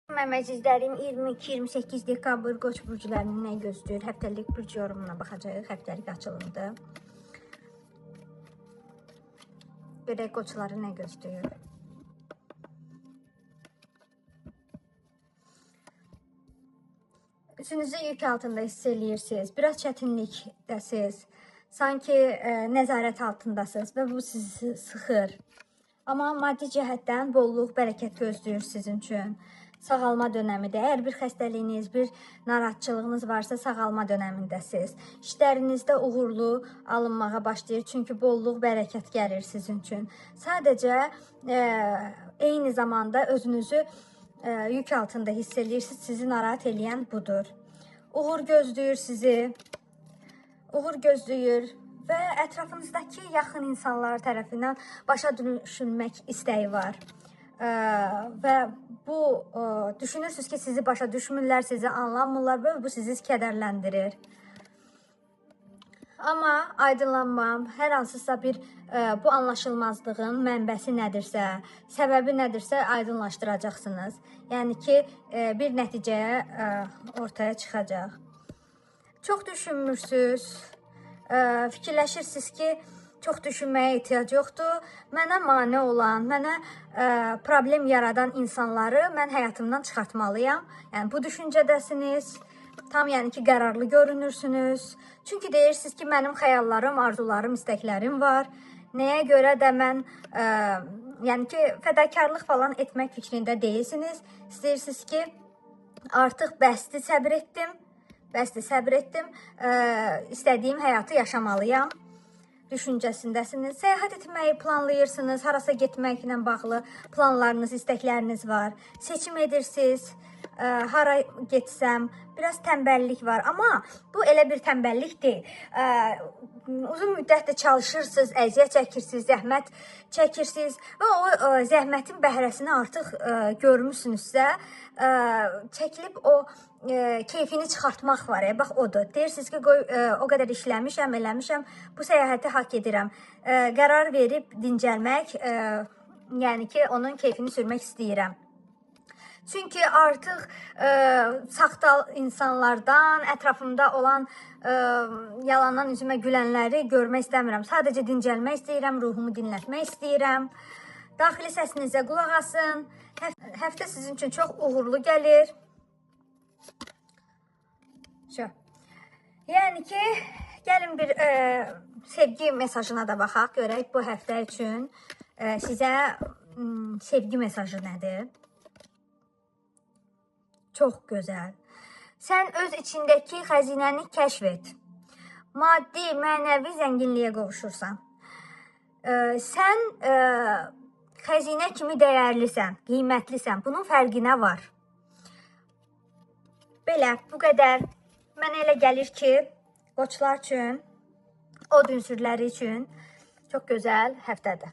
Məməcizlərim 22-28 dekabr Qoç burcularını nə gözləyir? Həftəlik burcu yorumuna baxacağıq. Həftəlik açılımdır. Görək qoçları nə gözləyir? Üzünüzü yük altında hiss eləyirsiniz. Biraz çətinlikdəsiniz. Sanki nəzarət altındasınız və bu sizi sıxır. Amma maddi cəhətdən bolluq, bərəkət gözləyir sizin üçün. Sağalma dönəmidir. Əgər bir xəstəliyiniz, bir narahatçılığınız varsa, sağalma dönəmindəsiniz. İşlərinizdə uğurlu alınmağa başlayır. Çünki bolluq, bərəkət gəlir sizin üçün. Sadəcə eyni zamanda özünüzü yük altında hiss edirsiniz. Sizi narahat eləyən budur. Uğur gözləyir sizi. Uğur gözləyir və ətrafınızdakı yaxın insanlar tərəfindən başa düşülmək istəyi var. Və bu düşünürsünüz ki, sizi başa düşmürlər, sizi anlamırlar və bu sizi kədərləndirir. Amma aydınlanmam, hər hansısa bir bu anlaşılmazlığın mənbəsi nədirsə, səbəbi nədirsə aydınlaşdıracaqsınız. Yəni ki, bir nəticəyə ortaya çıxacaq. Çox düşünmürsünüz, fikirləşirsiniz ki, çox düşünməyə ehtiyac yoxdur. Mənə mane olan, mənə problem yaradan insanları mən həyatımdan çıxartmalıyam. Yəni bu düşüncədəsiniz. Tam yəni ki, qərarlı görünürsünüz. Çünki deyirsiniz ki, mənim xəyallarım, arzularım, istəklərim var. Nəyə görə də mən yəni ki, fədakarlıq falan etmək fikrində deyilsiniz. İstəyirsiniz ki, artıq bəsdir, səbr etdim. Bəsdir, səbr etdim. İstədiyim həyatı yaşamalıyam düşüncəsindəsiniz. Səyahət etməyi planlayırsınız. Harasa getməklə bağlı planlarınız, istəkləriniz var. Seçim edirsiniz. Hara getsəm, biraz tənbəllik var. Amma bu elə bir tənbəllik deyil. Uzun müddətdə çalışırsınız, əziyyət çəkirsiniz, zəhmət çəkirsiniz və o zəhmətin bəhrəsini artıq görmüsünüzsə, çəkilib o keyfini çıxartmaq var. Bax, odur. Deyirsiniz ki, o qədər işləmişəm, eləmişəm, bu səyahəti haqq edirəm. Qərar verib dincəlmək, yəni ki, onun keyfini sürmək istəyirəm. Çünki artıq saxta insanlardan, ətrafımda olan yalandan üzümə gülənləri görmək istəmirəm. Sadəcə dincəlmək istəyirəm, ruhumu dinlətmək istəyirəm. Daxili səsinizə qulaq asın. Həftə sizin üçün çox uğurlu gəlir. Yəni ki, gəlin bir sevgi mesajına da baxaq. Görək bu həftə üçün sizə sevgi mesajı nədir? Çox gözəl. Sən öz içindəki xəzinəni kəşf et. Maddi, mənəvi zənginliyə qovuşursan. Sən xəzinə kimi dəyərlisən, qiymətlisən. Bunun fərqinə var. Belə, bu qədər. Mənə elə gəlir ki, qoçlar üçün, od ünsürləri üçün çox gözəl həftədir.